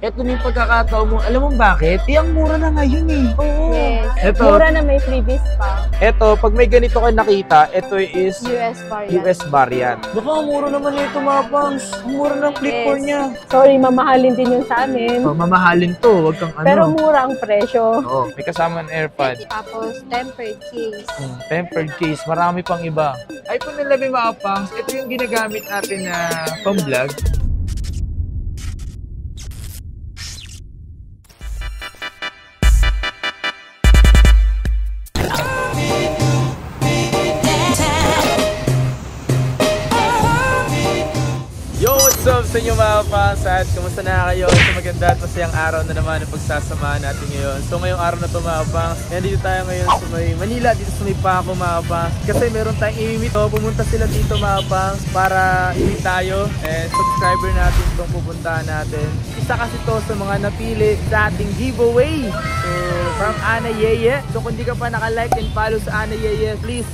Ito na yung pagkakataon mo. Alam mo bakit? Ang mura na ngayon eh. Oo. Yes. Ito, Mura na may freebies pa. ito, pag may ganito kayo nakita, ito is US variant. US variant. Baka ang mura naman ito mga pangs. Ang mura ng clip-on niya. Sorry, mamahalin din yun sa amin. Oh, mamahalin to. Huwag kang ano. Pero mura ang presyo. Oo, may kasama ng AirPod. Tapos, tempered case. Tempered case. Marami pang iba. iPhone 11 mga pangs. Ito yung ginagamit natin na pang-vlog. What's up sa inyo mga fans at kumusta na kayo? Ito maganda at masayang araw na naman ang pagsasamahan natin ngayon. So ngayong araw na ito mga fans, dito tayo ngayon sa may Manila, dito sa may Paco mga fans. Kasi meron tayong i-meet. So pumunta sila dito mga fans para i-meet tayo. And subscriber natin itong pupuntahan natin. Isa kasi to sa mga napili sa ating giveaway. So from Ana Yeye. So kung di ka pa naka-like and follow sa Ana Yeye, please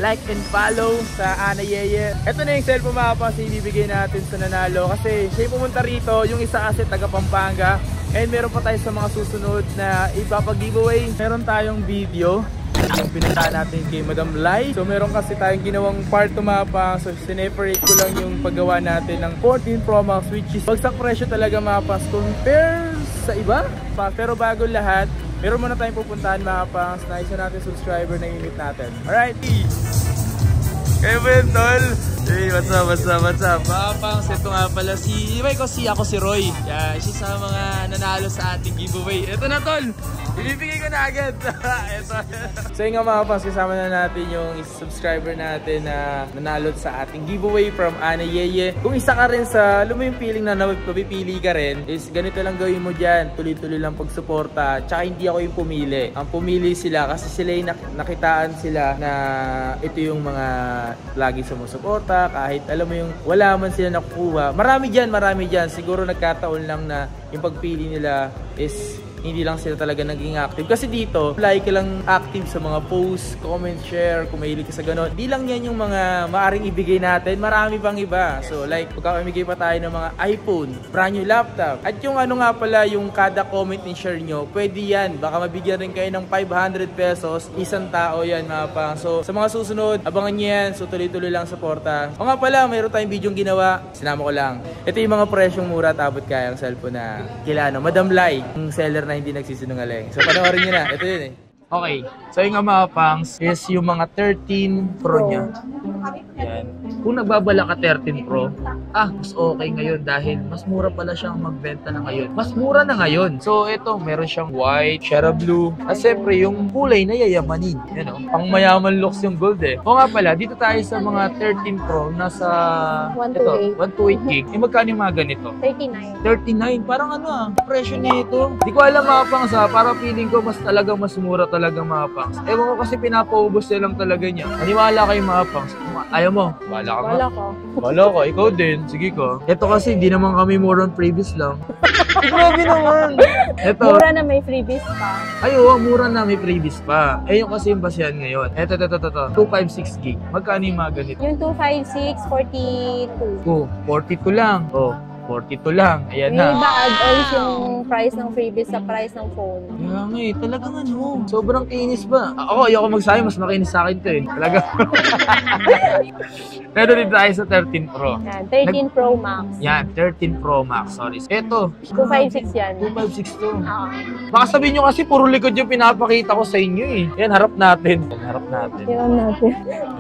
like and follow sa Ana Yeye. Ito na yung cellphone mga pangs ibibigay natin sa nanalo. Kasi siya yung pumunta rito, yung isa kasi taga Pampanga. And meron pa tayo sa mga susunod na ipapag-giveaway. Meron tayong video yung pinuntahan natin kay Madam Lai. So meron kasi tayong ginawang part to mga pangs. So sineparate ko lang yung paggawa natin ng 14 Pro Max, which is bagsak presyo talaga mga pangs compare sa iba. Pero bago lahat, meron muna tayong pupuntahan mga pangs na isa natin subscriber na unit natin. Alright, kayo ba yun, tol? Hey, what's up, what's up, what's up? Mga pangs, ito nga pala si ako si Roy. Yeah, isa sa mga nanalo sa ating giveaway. Ito na, tol! Ibibigay ko na agad. Ito. So yun nga mga pangs, kasama na natin yung subscriber natin na nanalo sa ating giveaway from Ana Yeye. Kung isa ka rin sa, alam mo yung feeling na mapipili ka rin, is ganito lang gawin mo dyan. Tuloy-tuloy lang pagsuporta. Tsaka hindi ako yung pumili. Ang pumili sila kasi sila yung nakitaan sila na ito yung mga lagi sumusuporta. Kahit alam mo yung wala man sila nakukuha. Marami dyan. Siguro nagkataon lang na yung pagpili nila is hindi lang sila talaga naging active. Kasi dito, like ka lang active sa mga posts, comment, share, kung mahilig ka sa gano'n. Hindi lang yan yung mga maaring ibigay natin. Marami pang iba. So like, pagkakamigay pa tayo ng mga iPhone, brand new laptop. At yung ano nga pala, yung kada comment and share nyo, pwede yan. Baka mabigyan rin kayo ng 500 pesos. Isang tao yan mga pang. So sa mga susunod, abangan nyo yan. So tuloy-tuloy lang suporta. O nga pala, mayroon tayong video ginawa. Sinama ko lang. Ito yung mga presyong mura, tapos kaya ang cellphone na kilano. Madam Lai, yung seller na hindi nagsisinungaling. So panoorin nyo na. Ito yun eh. Okay. So yung mga pangs is yung mga 13 Pro niya. Yan. Kung nagbabala ka 13 Pro, mas okay ngayon dahil mas mura pala siyang magbenta na ngayon. Mas mura na ngayon. So ito, meron siyang white, Shara Blue. At siyempre yung kulay na yayamanin. Yan o. Pang mayaman looks yung gold eh. O nga pala, dito tayo sa mga 13 Pro, nasa 128 gig. Magkano yung mga ganito? 39. 39. Parang presyo nito. Di ko alam mga pangs para feeling ko mas mura talaga mga pangs. Ewan ko kasi pinapaubos na lang talaga niya. Maniwala kayo mga pangs. Ayaw mo? Wala ka nga. Wala ka. Ikaw din. Sige ko. Ito kasi hindi naman kami more on previous lang. Grabe naman. Ito. Mura na may freebies pa. Ay, oo. Mura na may previous pa. Ayun kasi yung basihan ngayon. Ito. 256 gig. Magkano yung mga ganito? Yung 256, 42. Oh, 42 lang. Oh. 42 lang. Ayan na. May iba add-ons yung price ng freebies sa price ng phone. Kaya nga eh, talagang sobrang kinis ba? Ako, ayoko magsabi, mas makinis sa akin to eh. Talaga. Pero dito tayo sa 13 Pro. Yan, 13 Pro Max. Yan, 13 Pro Max. Sorry. Ito. 256 yan. 256 to. Baka sabihin nyo kasi puro likod yung pinapakita ko sa inyo eh. Yan, harap natin. Harap natin.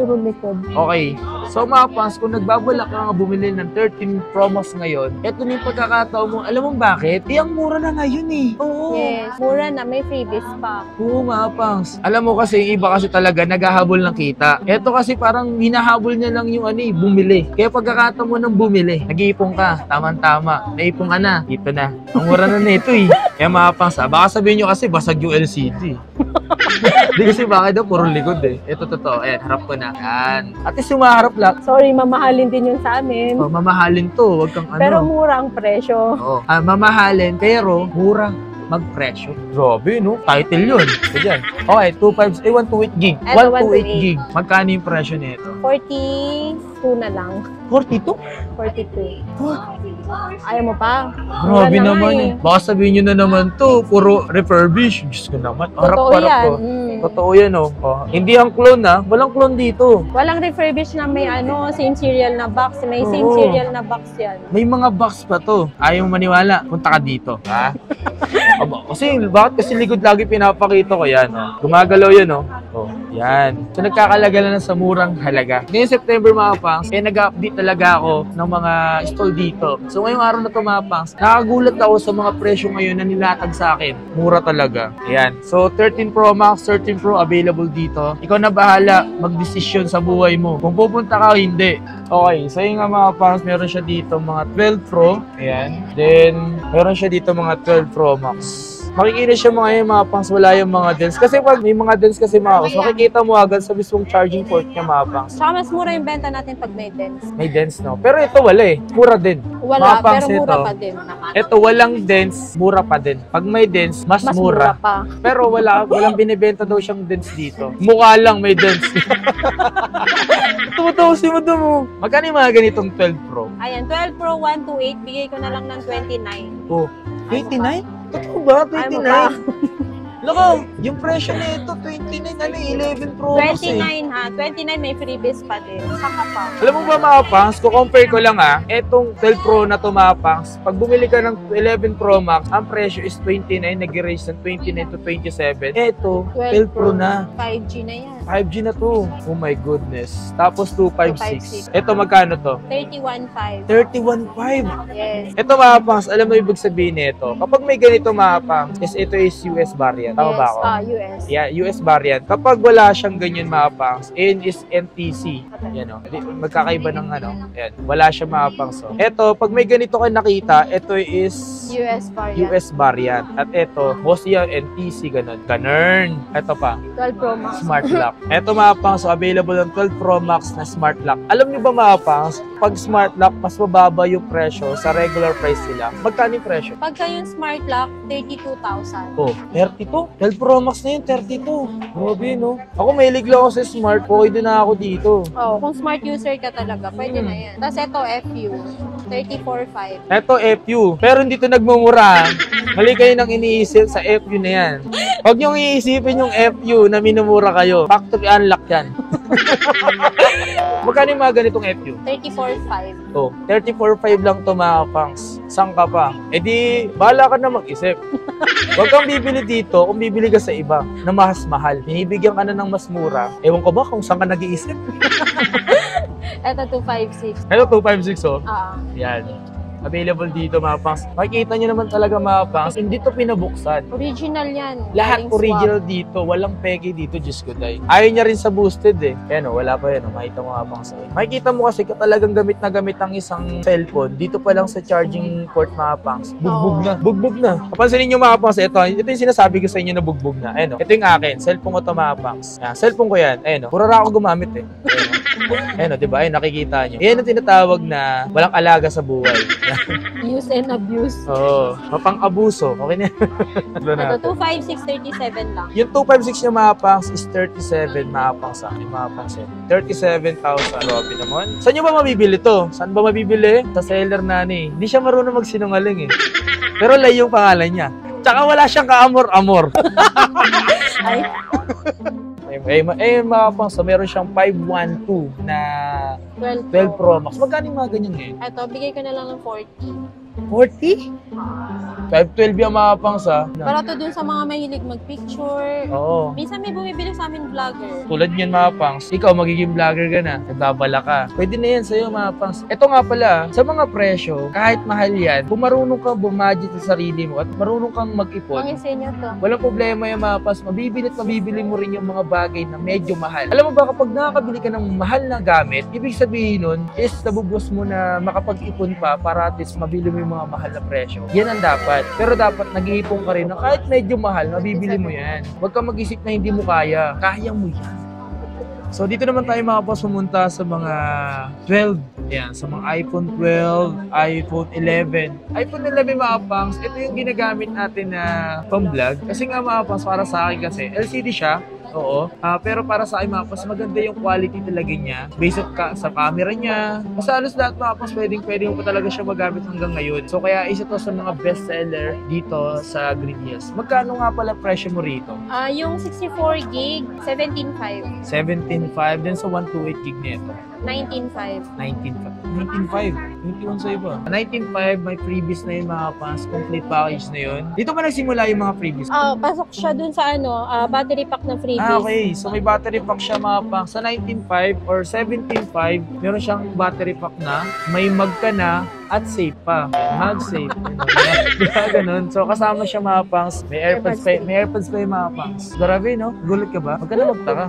Puro likod. Okay. So mga fans, kung nagbabalak ka nga bumili ng 13 Pro Max ngayon, ito na yung pagkakataon mo. Alam mo bakit? Ang mura na ngayon eh. Oo. Yes, mura na. May freebies pa. Oo mga pangs. Alam mo kasi, yung iba kasi talaga naghahabol ng kita. Ito kasi parang hinahabol niya lang yung bumili. Kaya pagkakataon mo ng bumili, nag-iipon ka. Tama-tama. Naipon ka na. Dito na. Ang mura na nito eh. Kaya mga pangs, baka sabihin nyo kasi basag yung LCD. Hindi kasi bakit daw puro likod eh. Ito totoo. Ayan, harap ko na. Yan. At least yung maharap lang. Sorry, mamahalin din yun sa amin. Oh, mamahalin to. Huwag kang Pero mura ang presyo. Oo. Mamahalin, pero mura magpresyo. Grabe, no? Title yun. So, dyan. Okay, 128 gig. 128 gig. Magkano yung presyo nito? 42 na lang. 42? 42. Ayaw mo pa? Grabe Wala na naman nga eh. Baka sabihin nyo na naman to, puro refurbish. Diyos ko naman. Totoo Harap-harap yan. ko. Totoo yan oh. Oh. Hindi ang clone ha. Walang clone dito. Walang refurbish na may same serial na box. May same Oo. serial na box yan. May mga box pa to. Ayaw maniwala. Punta ka dito. Ha? Aba, bakit kasi likod lagi pinapakita ko yan oh. Gumagalaw yan oh. Oh, yan. So nagkakalaga na sa murang halaga. Ngayong September mga pangs, nag-update talaga ako ng mga stall dito. So ngayong araw na to mga pangs, nakagulat ako sa mga presyo ngayon na nilatag sa akin. Mura talaga. Ayan. So 13 Pro Max, 13 Pro available dito. Ikaw na bahala mag-desisyon sa buhay mo. Kung pupunta ka o hindi. Okay, so yung nga mga pangs, meron siya dito mga 12 Pro. Ayan. Then, meron siya dito mga 12 Pro Max. Makikita siya mga pangs, wala yung mga dents. Kasi pag may mga dents kasi mga pangs, makikita mo agad sa mismong charging port niya mga pangs. Tsaka mas mura yung benta natin pag may dents. May dents no? Pero ito wala eh. Mura din. Wala, Mga pangs, pero mura ito. pa din. Ito walang dents, mura pa din. Pag may dents, mas mura. pa. Pero walang binibenta daw siyang dents dito. Mukha lang may dents. Tumutaw si mo. Magkano yung mga ganitong 12 Pro? Ayan, 12 Pro 128, bigay ko na lang ng 29. Oh, 29? Totoo ba? Ayaw mo pa? 29? Loko, yung presyo na ito, 29, 11 Pro Max eh. 29 ha, 29 may freebies pa din. Saka pa. Alam mo ba mga pangs, compare ko lang etong 12 Pro na to mga pangs, pag bumili ka ng 11 Pro Max, ang presyo is 29, nag-raise ng 29 to 27. Eto, 12 Pro na. 5G na yan. 5G na to. Oh my goodness. Tapos 256. 256. Eto, magkano to? 31.5. 31.5. Yes. Ito mga pangs, alam mo ibig sabihin nito. Kapag may ganito mga pangs, ito is US variant. Tama ba ako? US. Yeah, US variant. Kapag wala siyang ganyan mga pangs, N is NTC. Yan o. Magkakaiba ng Yan. Wala siya mga pangs. So. Ito, pag may ganito kayo nakita, ito is US variant. US variant. At ito, mostly yung NTC, ganun. Ganun. Ito pa, 12 Pro Max. Smart Lock. Ito mga pangs, so available ng 12 Pro Max na Smart Lock. Alam niyo ba mga pangs, pag Smart Lock, mas mababa yung presyo sa regular price nila. Magkano yung presyo? Pagka yung Smart Lock, 32,000. Oh, 32? 12 Pro Max na yun, 32. Grabe, no? Ako mahilig lang ako sa Smart. Okay din na ako dito. Oh, kung smart user ka talaga, pwede na yan. Tapos ito, FU, 34.5. Eto, FU. Pero hindi to nagmumura. Mali kayo nang iniisip sa FU na yan. Huwag niyong iisipin yung FU na minumura kayo. Factory unlock yan. Magkano yung mga ganitong FU? 34.5. Oh, 34.5 lang to mga pangs. Saan ka pa? Eh di, bahala ka na mag-isip. Huwag kang bibili dito kung bibili ka sa iba na mas mahal. Binibigyan ka na ng mas mura. Ewan ko ba kung saan ka nag-iisip? Ito, 256. Hello, 256 oh. Ah. Yan. Available dito mga pangs. Makikita nyo naman talaga mga pangs. Hindi to pinabuksan. Original yan. Lahat Galing original dito. Walang peke dito, Diyos ko day. Ayaw niya rin sa boosted eh. Ayan o, wala pa yan o. Makita mo nga pang sa'yo. Makikita mo kasi talagang gamit na gamit ang isang cellphone. Dito pa lang sa charging port mga pangs. Bugbog na. Bugbog na. Kapansinin nyo mga pangs. Ito yung sinasabi ko sa inyo na bugbog na. Ayan o. Ito yung akin. Cellphone ko to mga pangs. Ayan, cellphone ko yan. Ayan o. Pura ako gumamit eh. Ayan o, diba? Ayan, nakikita nyo. Yan ang tinatawag na walang alaga sa buhay. Use and abuse. Oo. Mapang-abuso. Okay na. Ito, 256, 37 lang. Yung 256 niya mga pangs is 37 mga pangs sa akin. Mga pangs yun. 37,000. Grabe naman. Saan nyo ba mabibili to? Saan ba mabibili? Sa seller na ni. Hindi siya marunong magsinungaling eh. Pero lay yung pangalan niya. Tsaka wala siyang kaamor-amor. Ay, mga pangs, so meron siyang 512 na 12 Pro Max. Magkano yung mga ganyan ngayon? ito, bigay ko na lang ng 40. 40? 512 yung mga pangs ha. Para to dun sa mga mahilig mag-picture. Oo. Minsan may bumibili sa amin vlogger. Tulad niyan mga pangs, ikaw magiging vlogger ka na, nagbabala ka. Pwede na yan sa'yo mga pangs. Ito nga pala, sa mga presyo, kahit mahal yan, kung marunong kang bumudget sa sarili mo at marunong kang mag-ipon, Pang-isenyo to. walang problema yung mga pangs. Mabibili at mabibili mo rin yung mga bagay na medyo mahal. Alam mo ba kapag nakakabili ka ng mahal na gamit, ibig sabihin nun is nabubos mo na makapag-ipon pa para at least mabili mo yung mga mahal na presyo. Yan ang dapat. Pero dapat nag-iipon ka rin na kahit medyo mahal, mabibili mo yan. Huwag kang mag-isip na hindi mo kaya. Kaya mo yan. So dito naman tayo mga boss pumunta sa mga 12. Yan, sa mga iPhone 12, iPhone 11. iPhone 11 mga pangs, ito yung ginagamit natin na pang-vlog. Kasi nga mga pangs, para sa akin kasi, LCD siya. Oo. Pero para sa akin mga paps, maganda yung quality talaga niya. Based sa camera niya. Basta halos lahat mga paps, pwede mo pa talaga siya magamit hanggang ngayon. So kaya isa to sa mga best seller dito sa Green Hills. Magkano nga pala presyo mo rito? Yung 64 gig, 17.5. 17.5 din sa 128 gig nito. 19.5. 19.5. 21 sa iba. 19.5, may freebies na yun mga paps. Complete package na yun. Dito ba nagsimula yung mga freebies? Pasok siya dun sa battery pack na freebies. Okay. So may battery pack siya mga paps. Sa 19.5 or 17.5, meron siyang battery pack na, may mag ka na, at safe pa. Mag-safe. Ganun. So kasama siya mga pangs. May AirPods pa yung mga pangs. Grabe, no? Gulat ka ba? Huwag ka na magtaka.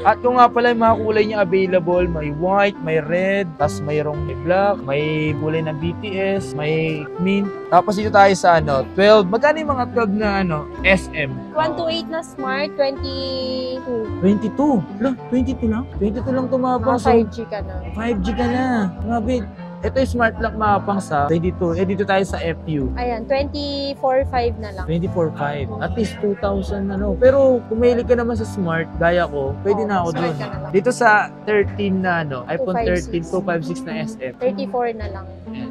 At kung nga pala yung mga kulay niya available, may white, may red, tapos mayroong may black, may kulay ng BTS, may mint. Tapos dito tayo sa 12. Magkano yung mga 12 na SM? 128 na smart, 22. 22. Look, 22 lang? 22 lang ito mga pangs. 5G ka na. 5G ka na. Grabe. Ito yung smart lock mga pangs sa 22. Dito tayo sa FU. Ayan, 24.5 na lang. 24.5. At least 2,000 Pero kung mahilig ka naman sa smart, gaya ko, pwede na ako smart doon. ka na lang. Dito sa 13 na iPhone 13, 256. 256 na SM. 34 na lang. Ayan,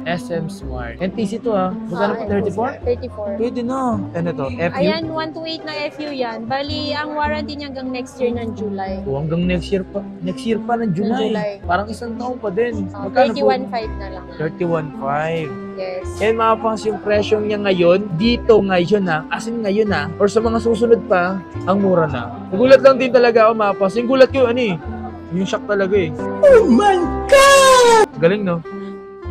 SM Smart. NTC to Magkano pa 34? 34. Pwede na. Ano to? FU? Ayan, 128 na FU yan. Bali, ang warranty niya hanggang next year ng July. Hanggang next year pa. Next year pa ng July. July. Parang isang taon pa din. Magkano po? 31.5 na lang. 31.5. Yes. Yan mga pangs yung presyo niya ngayon, dito ngayon as in ngayon or sa mga susunod pa, ang mura na. Nagulat lang din talaga ako mga pangs. Yung gulat ko yung shock talaga Oh my God! Galing no?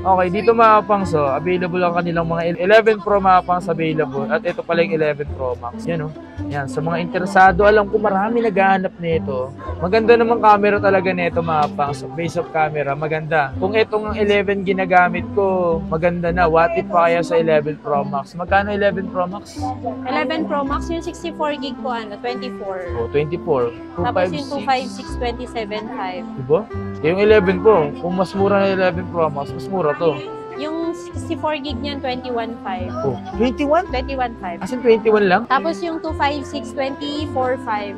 Okay, dito mga pangs available ang kanilang mga 11 Pro mga pangs available. At ito pala yung 11 Pro Max. Yan Yan, sa mga interesado, alam ko marami naghahanap nito. Maganda namang camera talaga nito mga pangs. Base of camera, maganda. Kung itong 11 ginagamit ko, maganda na. What if pa kaya sa 11 Pro Max? Magkano 11 Pro Max? 11 Pro Max, yung 64 gig po 24. Oh, 24. Tapos yung 256, 27.5. Diba? Yung 11 po, kung mas mura na 11 Pro Max, mas mura to. Yung 64 gig niyan, 21.5. Oh, 21? 21.5. As in 21 lang? Tapos yung 256, 24.5.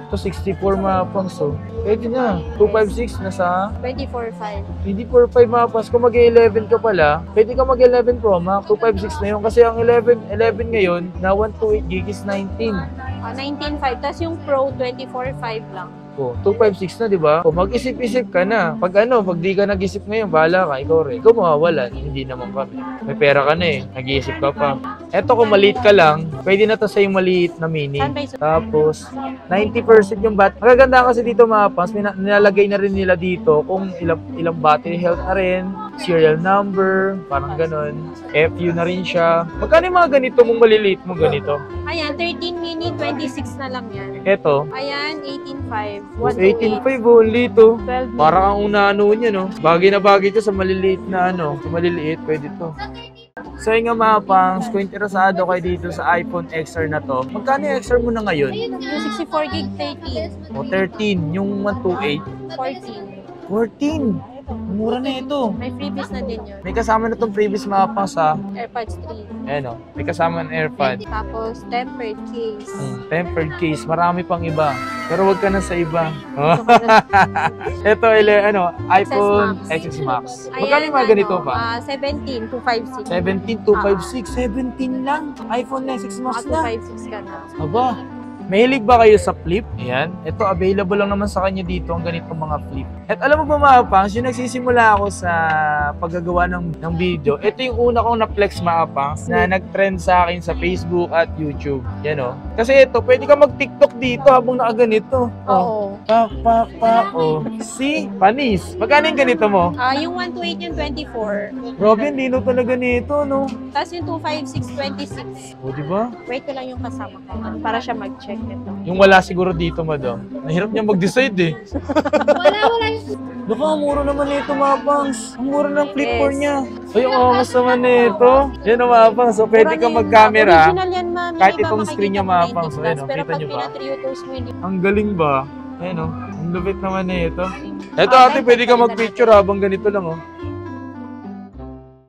Ito 64 mga pangs pwede na. 256 nasa 24.5. 24.5 mga pangs. Kung mag-11 ka pala, pwede ka mag-11 Pro Max. 256 na yun. Kasi ang 11 ngayon na 128 gig is 19. 19.5. Tapos yung Pro, 24.5 lang. Oh, 256 na, di ba? Kung mag-isip-isip ka na. Pag di ka nag-isip ngayon, bahala ka, ikaw rin. Ikaw mawawalan, hindi naman kami. May pera ka na nag-iisip ka pa. Eto kung maliit ka lang, pwede na to sa yung maliit na mini. Tapos, 90% yung battery. Magaganda kasi dito mga pangs, nilalagay na rin nila dito kung ilang battery health na rin, serial number, parang ganun. FU na rin siya. Magkano yung mga ganito mong maliliit mo ganito? Ayan, 13 mini, 26 na lang yan. Eto. Ayan, 18.5. 18.5 only to. 12 Parang ang una-ano niya, no? Bagay na bagay to sa maliliit na sa maliliit, pwede to. So yun nga mga pangs, kung interesado kayo dito sa iPhone XR na to, magkano yung XR mo na ngayon? Yung 64 gig, 13. O 13, yung 128. 14. 14! Mura na ito. May freebies na din yun. May kasama na itong previous mga pangs AirPods 3. Ayan may kasama ng AirPod. Tapos, tempered case. Tempered case, marami pang iba. Pero wag ka na sa iba. Ito, iPhone XS Max. Magkano yung mga ganito pa? 17, 256. 17, 256, 17 lang. iPhone XS Max na. 256 ka na. Aba, mahilig ba kayo sa flip? Ayan. Ito, available lang naman sa kanya dito ang ganitong mga flip. At alam mo ba mga pangs, yung nagsisimula ako sa paggagawa ng video, ito yung una kong na-flex mga pangs na nag-trend sa akin sa Facebook at YouTube. Yan Kasi ito, pwede ka mag-TikTok dito habang nakaganito. Oo. See? Panis. Magkano yung ganito mo? Yung 128 yung 24. Robin, dino talaga nito, no? Tapos yung 256, 26. O, diba? Wait ko lang yung kasama ko para siya mag-check nito. Yung wala siguro dito, madam. Nahirap niya mag-decide Wala. Baka ang mura naman nito, mga pangs. Ang mura ng flip Yes. 4 niya. Ay, ang angas naman nito. Yan ang mga pangs. So, pwede ka mag-camera. Original yan, ma'am. Kahit Yung iba itong screen niya, mga makikita pangs. mo Ayun, 90 plus, pero kita pag niyo ba? pinatriuters mo yun, Ang galing ba? Ayun, ang lupit naman nito. Ito, ate, pwede ka mag-picture habang ganito lang,